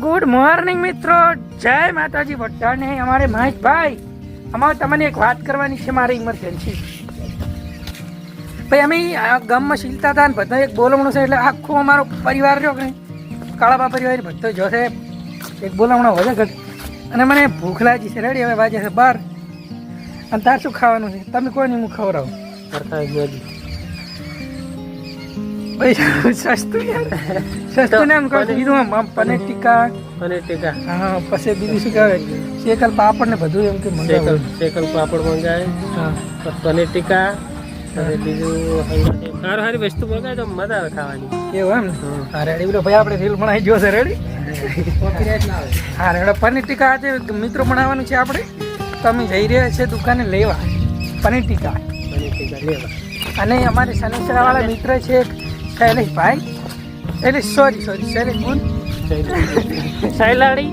Good morning મિત્રો, જય માતાજી બધાને. અમારે મહેશભાઈ, અમારે તમને એક વાત કરવાની છે મારી ઇમરજન્સી. ભાઈ અમે ગામમાં શીલતા હતા ને બધા એક બોલવણું છે એટલે આખો અમારો પરિવાર રહ્યો કે કાળાબા પરિવાર બધો જોશે એક બોલવણો વધે ઘટ અને મને ભૂખ લાગી છે. રેડી હવે વાજે છે 12 અને તાર શું ખાવાનું છે? તમે કોઈ નહીં, હું ખવડાવું. ભાઈ સસ્તું યાર, સસ્તું ને એમ કહું બીજું પનીર ટીકા હા, પછી બીજું શું કહેવાય શેકલ પાપડ ને બધું એમ કે મંગાવે. શેકલ પાપડ મંગાવે, હા પનીર ટીકા અને બીજું સારી સારી વસ્તુ મંગાવે તો મજા આવે ખાવાની. એવું એમ ને? હા રેડી. બોલો ભાઈ આપણે રીલ બનાવી જોશે. રેડી? હા રેડો. પનીર ટીકા આજે મિત્રો બનાવવાનું છે આપણે, તો અમે જઈ રહ્યા છીએ દુકાને લેવા પનીર ટીકા લેવા. અને અમારે સનેસરાવાળા મિત્ર છે શૈલેષભાઈ, એટલે સોરી શૈલેષ બોલ સાયલાડી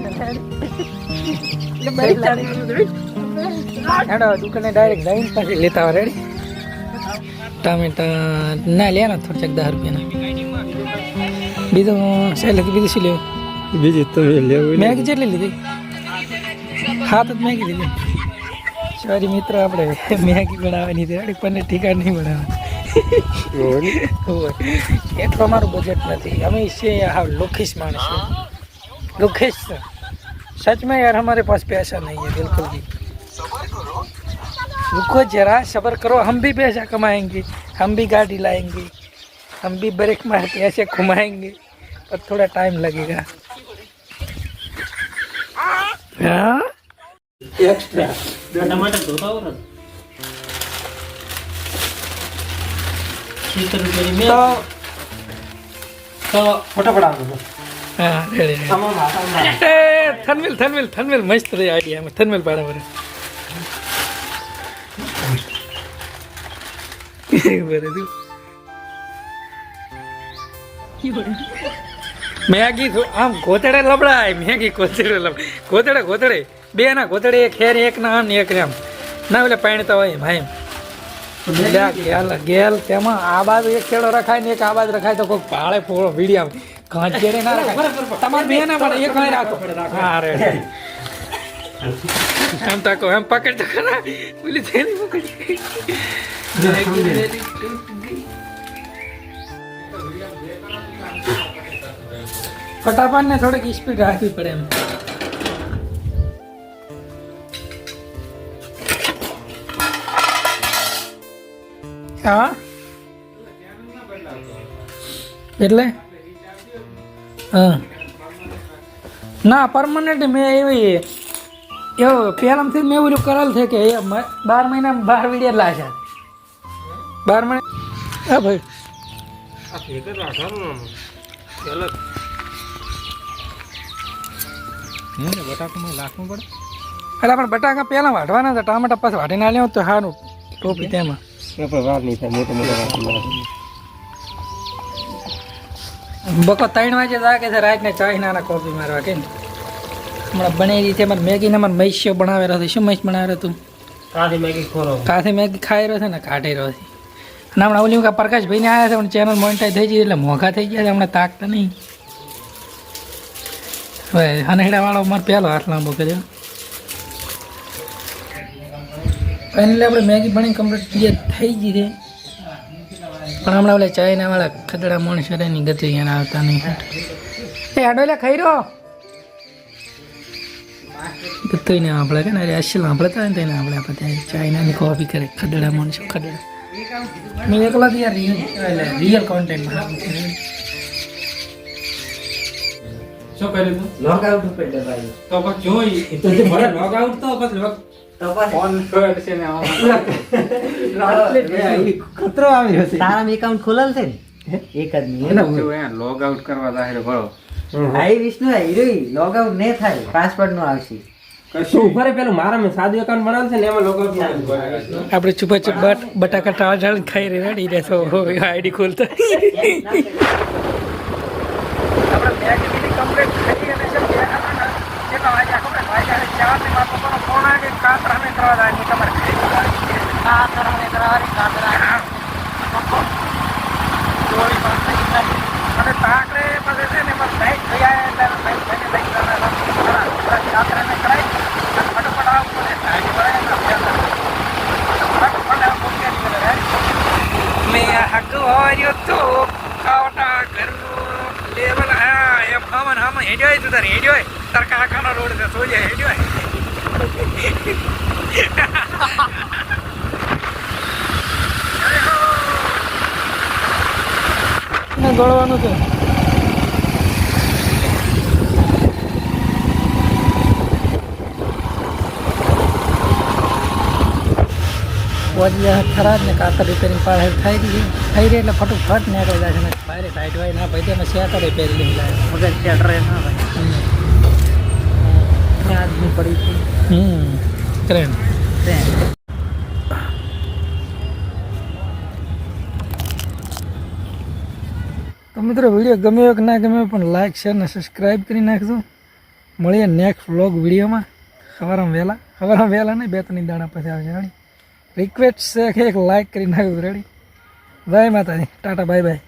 હેડો દુકાને ડાયરેક્ટ જઈને પછી લેતા હોય. રેડી? ટામેટા ના લે ને થોડા 10 રૂપિયાના. બીજું શૈલેષ બીજું શું લેવું? બીજું તમે લેવું. મેગી જેટલી લીધી? હા તો મેગી લીધી. સોરી મિત્રો, આપણે મેગી બનાવવાની હતી. રેડી? પનીર ટીકા નહીં બનાવવાની. એટલું અમારું બજેટ નથી. અમે છે હા લોખીશ માણસ છે. लोकेश सच में यार हमारे पास पैसा नहीं है बिल्कुल भी. रुको जरा सब्र करो, हम भी पैसा कमाएंगे, हम भी गाड़ी लाएंगे, हम भी ब्रेक मार के ऐसे घुमाएंगे, पर थोड़ा टाइम लगेगा. हाँ एक्स्ट्रा टमाटर धोता हो तो फटाफट आ दो. हाँ रेडी. थनवेल मस्त रही आइडिया में. थनवेल पाड़ा बरे मैगी आम गोतड़े लबड़ाय. मैगी गोतड़े બે ના ગોતડે એક હેર એક ના આમ ને એક આમ ના એટલે પાણીતા હોય એમ. ગેલ તેમાં આ બાજુ એક ખેડો રખાય ને એક આ બાજુ રખાય તો કોઈ પાળે ફોડો વીડિયા કાંચ ઘેરે ના રખાય. તમારે બે ના પડે, એક અહીં રાખો. હા રે એમ તાકો એમ પકડ તો ખરા પેલી થેલી પકડી. ફટાફટ ને થોડીક સ્પીડ રાખવી પડે એમ. હા એટલે હા ના પરમાનન્ટ મેં એવી એવું પહેલાંથી મેં એવું કરેલ છે કે 12 મહિના 12 વિડીયો લાગ્યા. 12 મહિના હા ભાઈ બટાકામાં લાખવું પડે. એટલે આપણે બટાકા પહેલાં વાઢવાના હતા, ટામેટા પાછા વાઢી ના લેવું તો સારું. ટોપી તેમાં વાર નહીં થાય. મોટા બકો 3 વાગે જાગે છે રાતને ચાય નાના કોફી મારવા કે હમણાં બનેલી છે. મારે મેગીને મારે મૈસ્યો બનાવેલો હતો. શું મૈસ બનાવેલો હતું? કાથી મેગી ખોરો કાથી મેગી ખાઈ રહ્યો છે ને કાઢી રહ્યો છે. અને હમણાં ઓલી કે પ્રકાશભાઈને આવ્યા છે પણ ચેનલ મોનિટાઈઝ થઈ ગઈ એટલે મોંઘા થઈ ગયા છે. હમણાં તાકતા નહીં. હવે હનેડાવાળો મારે પહેલો હાથ લાંબો કર્યો. ફાઇનલી આપણે મેગી બની કમ્પ્લીટ થઈ ગઈ છે. પણ હમણાં ઓલા ચાઇનાવાળા ખદડા માણસ ની ગતિ અહીંયા આવતા નહીં. એ આડોલા ખાઈ રહ્યો બધું ને આપણે કે ને અસલ આપણે તો ને આપણે ત્યાં ચાઇનાની કોફી કરે ખદડા માણસો. ખદડા મેં એકલા યાર રિયલ કોન્ટેન્ટમાં શું કર્યું તું? લોગ આઉટ ઉપર દબાઈ તો પછી જોઈ તો જે ભલે લોગ આઉટ તો પછી ફોન કર છે ને ખતરો આવ્યો છે. તારા એકાઉન્ટ ખોલેલ છે ને એક જ મિનિટ જો યાર લોગ આઉટ કરવા દાહેર ભરો. આઈ વિષ્ણુ હીરોઈ લોગ આઉટ ન થાય, પાસવર્ડ નો આવશે. શું ઉપર પેલું મારા મેં સાદું એકાઉન્ટ બનાવેલ છે ને એમાં લોગ આઉટ આપણે છુપા છુપ બટાકા ટાળ ખાઈ રેડી રહેશો આઈડી ખોલતા. આપણે બેગ બી કમ્પ્લીટ કરી અને સબ કેટલા વાગ્યા ખબર વાગ્યા 4 ને મારો પપ્પાનો ફોન આવે કાતરા મે કરવા દાની તમારે કાતરા મે કરાવી કાતરા જોઈ પાસે અને તાકરે પાસે છે ને બસ લાઈટ ગયા એટલે લાઈટ હા હેડ્યો તું તારે હેડ્યો તાર કાકાનો રોડ છે સોજે હેડ્યો ગળવાનું છે ખરાબ ને કાતર રિપેરિંગ પાડ થઈ રહી એટલે ફટોફટ નીકળી જાય છે ને બહાર ટાઈટ હોય ના ભાઈ તેમાં શેટર રિપેરિંગ જાય વગર શેટર ના ભાઈ આદમી પડી છે ટ્રેન તો મિત્રો વિડીયો ગમ્યો કે ના ગમ્યો પણ લાઈક શેર ને સબસ્ક્રાઈબ કરી નાખજો મળીએ નેક્સ્ટ વ્લોગ વિડીયોમાં સવારમાં વહેલા નહીં 2-3 દાડા પછી આવશે રેડી રિક્વેસ્ટ છે કે એક લાઈક કરી નાખજો રેડી જય માતાજી ટાટા બાય બાય